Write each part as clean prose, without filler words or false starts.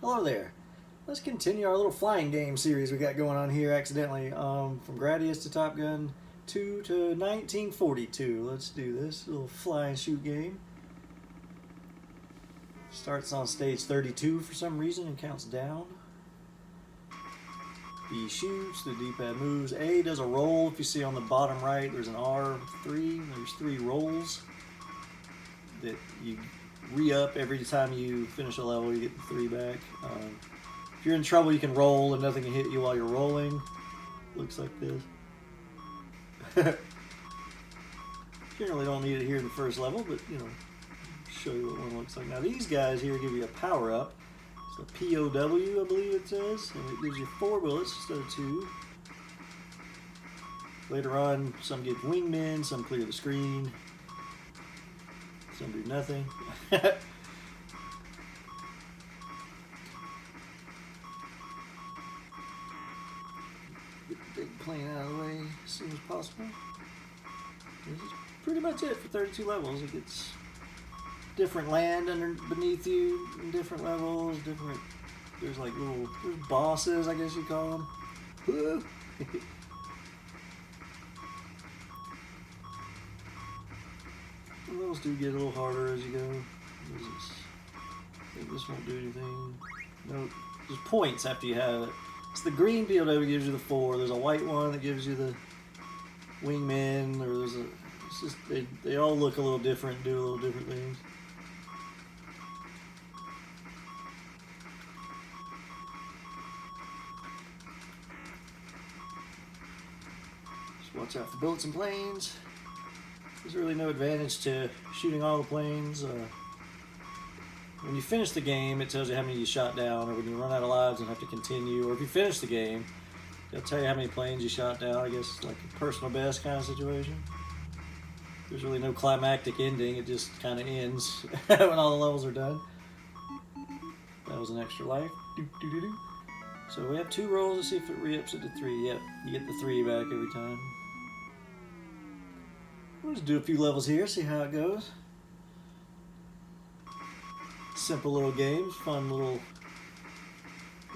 Hello there. Let's continue our little flying game series we got going on here accidentally. From Gradius to Top Gun 2 to 1942. Let's do this little fly and shoot game. Starts on stage 32 for some reason and counts down. B shoots, the D-pad moves. A does a roll. If you see on the bottom right, there's an R3. There's 3 rolls that you re-up every time you finish a level. You get the 3 back. If you're in trouble, you can roll and nothing can hit you while you're rolling. Looks like this. Generally don't need it here in the first level, but you know, show you what one looks like. Now these guys here give you a power-up. It's a POW, I believe it says, and it gives you 4 bullets instead of 2. Later on, some get wingmen, some clear the screen, some do nothing. Get the big plane out of the way as soon as possible. This is pretty much it for 32 levels. It gets different land beneath you in different levels, there's like there's bosses, I guess you call them. The levels do get a little harder as you go. I think this won't do anything. Nope. There's points after you have it. It's the green POW gives you the 4. There's a white one that gives you the wingmen, or there's a. It's just they all look a little different, do a little different things. Just watch out for bullets and planes. There's really no advantage to shooting all the planes. When you finish the game, it tells you how many you shot down, or when you run out of lives and have to continue, or if you finish the game, it'll tell you how many planes you shot down. I guess it's like a personal best kind of situation. There's really no climactic ending. It just kind of ends when all the levels are done. That was an extra life. So we have 2 rolls to see if it re-ups it to 3. Yep, you get the 3 back every time. We'll just do a few levels here, see how it goes. Simple little games, fun little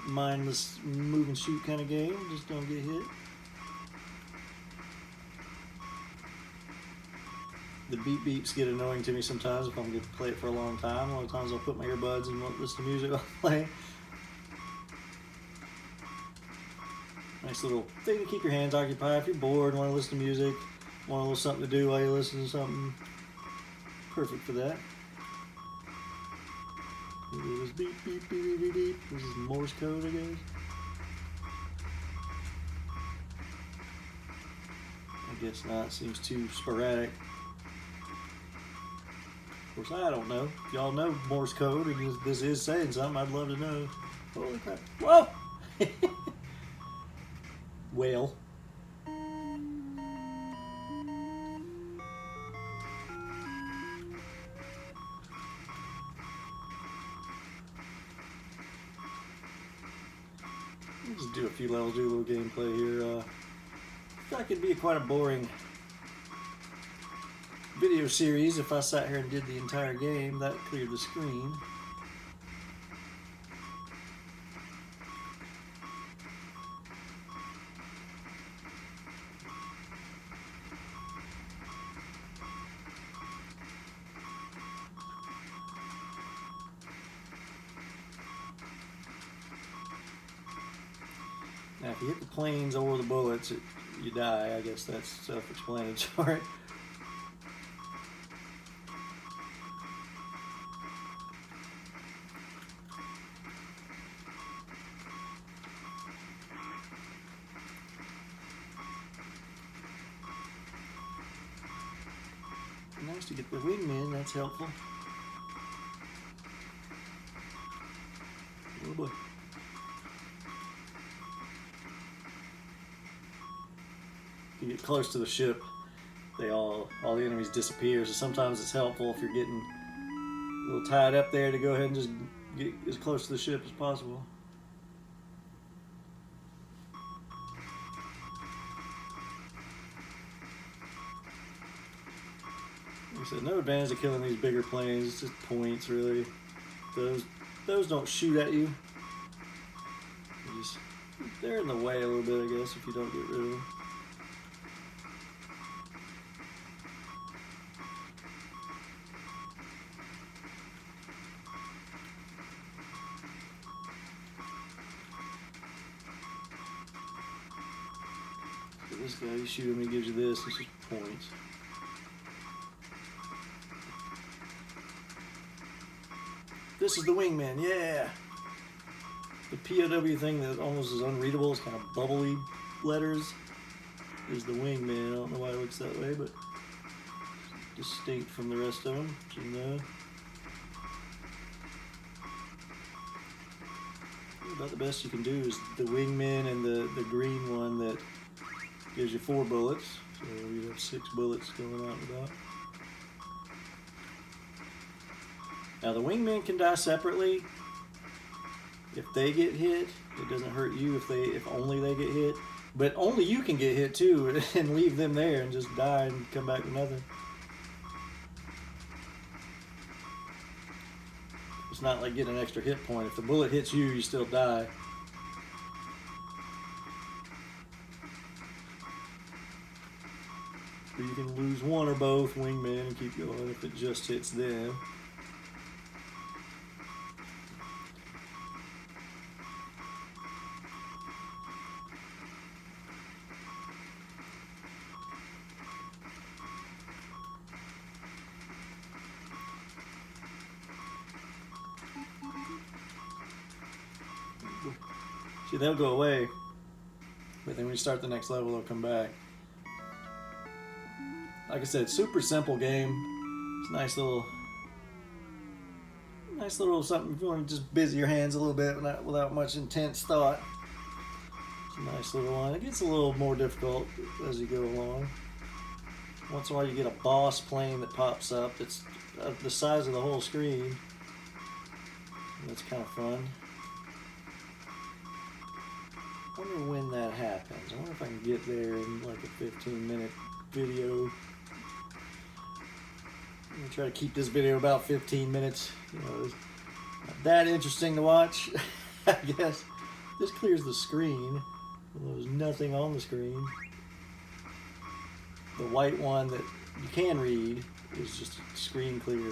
mindless move and shoot kind of game. Just don't get hit. The beep beeps get annoying to me sometimes if I'm going to play it for a long time. A lot of times I'll put my earbuds and won't listen to music while I play. Nice little thing to keep your hands occupied. If you're bored and want to listen to music, want a little something to do while you listen to something, perfect for that. It was beep, beep, beep, beep, beep. This is Morse code, I guess. I guess not. It seems too sporadic. Of course, I don't know. If y'all know Morse code and this is saying something, I'd love to know. Holy crap. Whoa! Whale. Just do a few levels, do a little gameplay here. I feel like it'd be quite a boring video series if I sat here and did the entire game. That cleared the screen. Now, if you hit the planes or the bullets, you die. I guess that's self-explanatory. Nice to get the wingman, that's helpful. Oh boy. If you get close to the ship, all the enemies disappear, so sometimes it's helpful if you're getting a little tied up there to go ahead and just get as close to the ship as possible. Like I said, no advantage to killing these bigger planes. It's just points, really. Those don't shoot at you. these. They're in the way a little bit, I guess, if you don't get rid of them. So this guy, you shoot him, he gives you this. This is points. This is the wingman, yeah! The POW thing that almost is unreadable, is kind of bubbly letters, is the wingman. I don't know why it looks that way, but distinct from the rest of them, you know. About the best you can do is the wingman and the green one that gives you 4 bullets. So you have 6 bullets going out and about. Now the wingmen can die separately. If they get hit, it doesn't hurt you if only they get hit. But only you can get hit too and leave them there and just die and come back with nothing. It's not like getting an extra hit point. If the bullet hits you, you still die. Or you can lose one or both wingmen and keep going if it just hits them. See, they'll go away, but then when you start the next level, they'll come back. Like I said, super simple game. It's a nice little something if you want to just busy your hands a little bit without much intense thought. It's a nice little one. It gets a little more difficult as you go along. Once in a while, you get a boss plane that pops up. It's the size of the whole screen. That's kind of fun. I wonder when that happens. I wonder if I can get there in like a 15-minute video. I'm gonna try to keep this video about 15 minutes. You know, it's not that interesting to watch, I guess. This clears the screen. Well, there's nothing on the screen. The white one that you can read is just screen clear.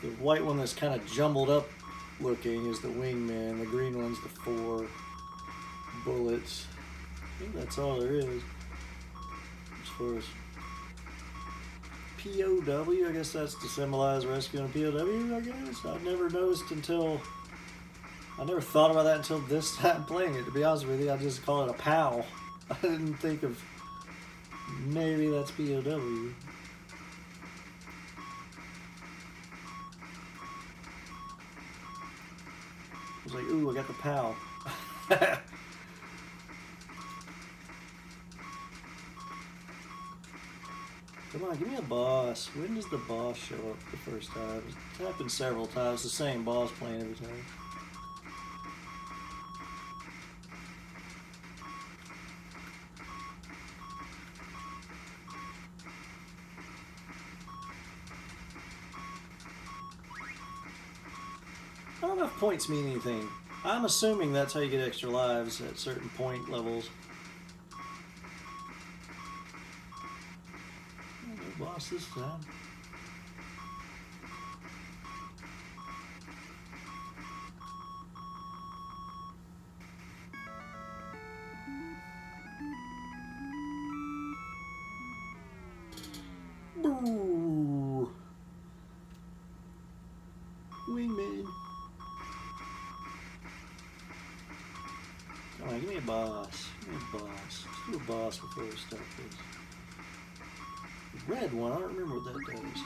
The white one that's kind of jumbled up looking is the wingman. The green one's the 4 bullets. I think that's all there is. As far as POW, I guess that's to symbolize rescuing a POW, I guess. I never thought about that until this time playing it. To be honest with you, I just call it a POW. I didn't think of maybe that's POW. I was like, ooh, I got the POW. Come on, give me a boss. When does the boss show up the first time? It's happened several times. The same boss playing every time. I don't know if points mean anything. I'm assuming that's how you get extra lives at certain point levels. No boss this time. Boo! Wingman. Come on, give me a boss. Give me a boss. Let's do a boss before we start this. The red one, I don't remember what that does.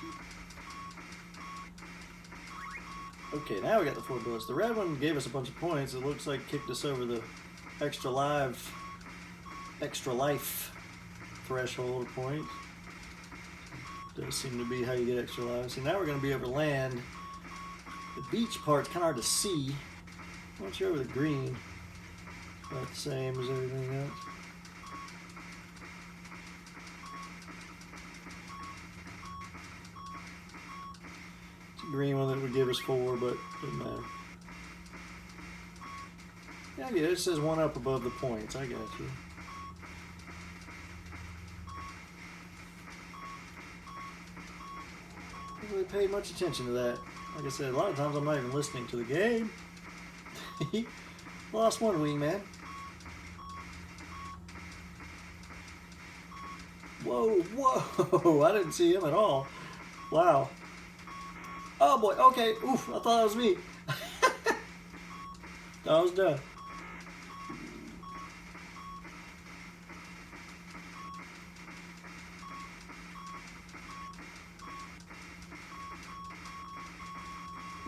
Okay, now we got the 4 bullets. The red one gave us a bunch of points. It looks like kicked us over the extra life threshold of points. Does seem to be how you get extra lives. So now we're going to be over land. The beach part's kind of hard to see. Once you're over the green, it's about the same as everything else. It's a green one that would give us 4, but doesn't matter. Yeah, yeah, it says 1 up above the points. I got you. I haven't really paid much attention to that. Like I said, a lot of times I'm not even listening to the game. Lost one wingman. Whoa, whoa! I didn't see him at all. Wow. Oh boy, okay. Oof, I thought that was me. I was done.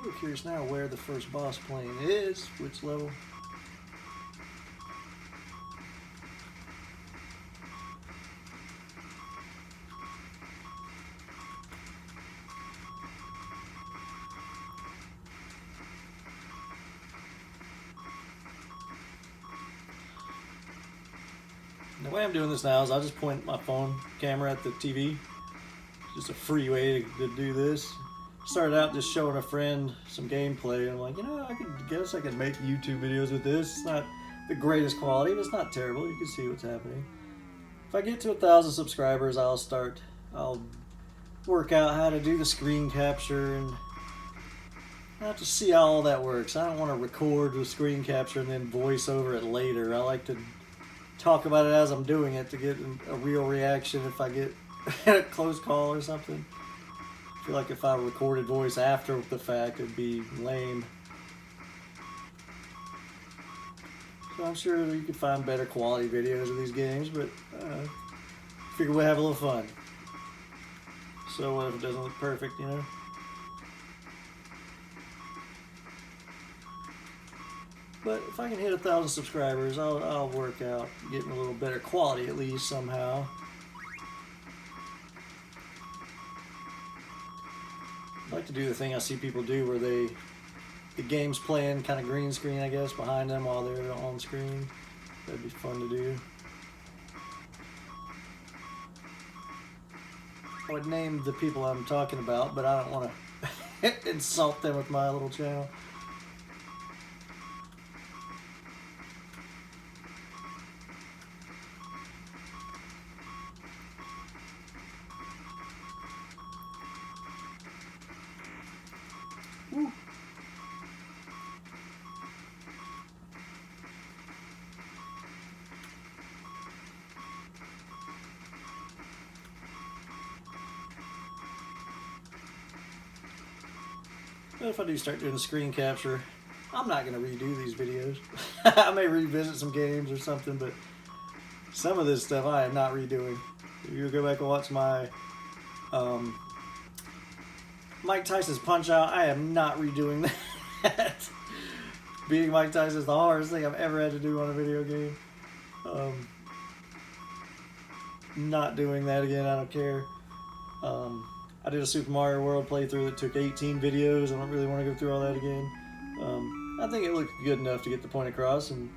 We're curious now where the first boss plane is, which level. The way I'm doing this now is I'll just point my phone camera at the TV. It's just a free way to do this. Started out just showing a friend some gameplay, and I'm like, guess I could make YouTube videos with this. It's not the greatest quality, but it's not terrible. You can see what's happening. If I get to 1,000 subscribers, I'll work out how to do the screen capture, and I have to see how all that works. I don't want to record the screen capture and then voice over it later. I like to talk about it as I'm doing it to get a real reaction if I get a close call or something. I feel like if I recorded voice after the fact, it'd be lame. So I'm sure you could find better quality videos of these games, but figure we'll have a little fun. So what if it doesn't look perfect, you know? But if I can hit 1,000 subscribers, I'll work out getting a little better quality at least somehow. I like to do the thing I see people do where the game's playing kind of green screen, I guess, behind them while they're on screen. That'd be fun to do. I would name the people I'm talking about, but I don't want to insult them with my little channel. Woo. But if I do start doing the screen capture, I'm not going to redo these videos. I may revisit some games or something, but some of this stuff I am not redoing. If you go back and watch my Mike Tyson's Punch-Out, I am not redoing that. Beating Mike Tyson is the hardest thing I've ever had to do on a video game. Not doing that again, I don't care. I did a Super Mario World playthrough that took 18 videos. I don't really want to go through all that again. I think it looked good enough to get the point across, and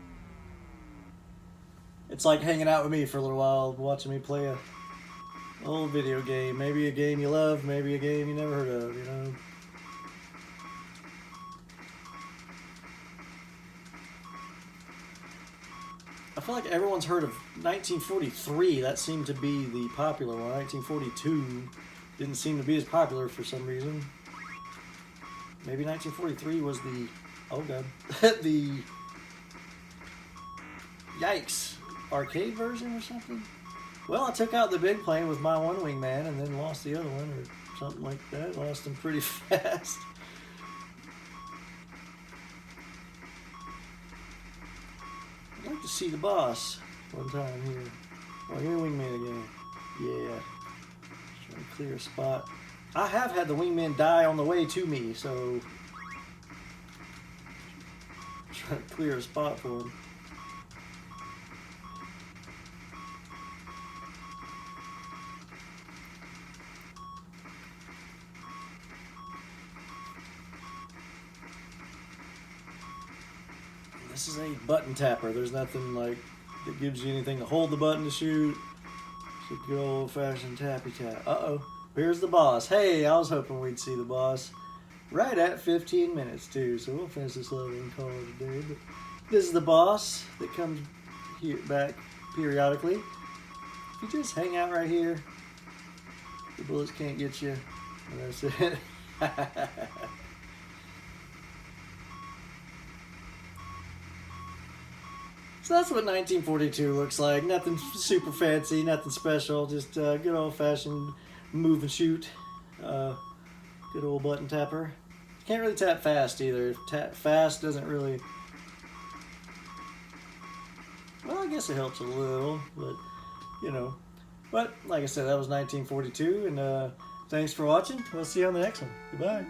it's like hanging out with me for a little while, watching me play a old video game. Maybe a game you love, maybe a game you never heard of, you know. I feel like everyone's heard of 1943. That seemed to be the popular one. 1942 didn't seem to be as popular for some reason. Maybe 1943 was the, oh god, the, yikes, arcade version or something? Well, I took out the big plane with my one wingman and then lost the other one or something like that. Lost him pretty fast. I'd like to see the boss one time here. Oh, you're wingman again. Yeah. Trying to clear a spot. I have had the wingman die on the way to me, so trying to clear a spot for him. This is a button tapper. There's nothing like that gives you anything to hold the button to shoot. It's a good old-fashioned tappy tap. Uh-oh. Here's the boss. Hey, I was hoping we'd see the boss right at 15 minutes, too. So we'll finish this level and call it a day. But This is the boss that comes here back periodically. If you just hang out right here, the bullets can't get you. And that's it. So that's what 1942 looks like. Nothing super fancy, nothing special. Just good old-fashioned move and shoot. Good old button tapper. Can't really tap fast either. Tap fast doesn't really... Well, I guess it helps a little, but, you know. But, like I said, that was 1942, and thanks for watching. We'll see you on the next one. Goodbye.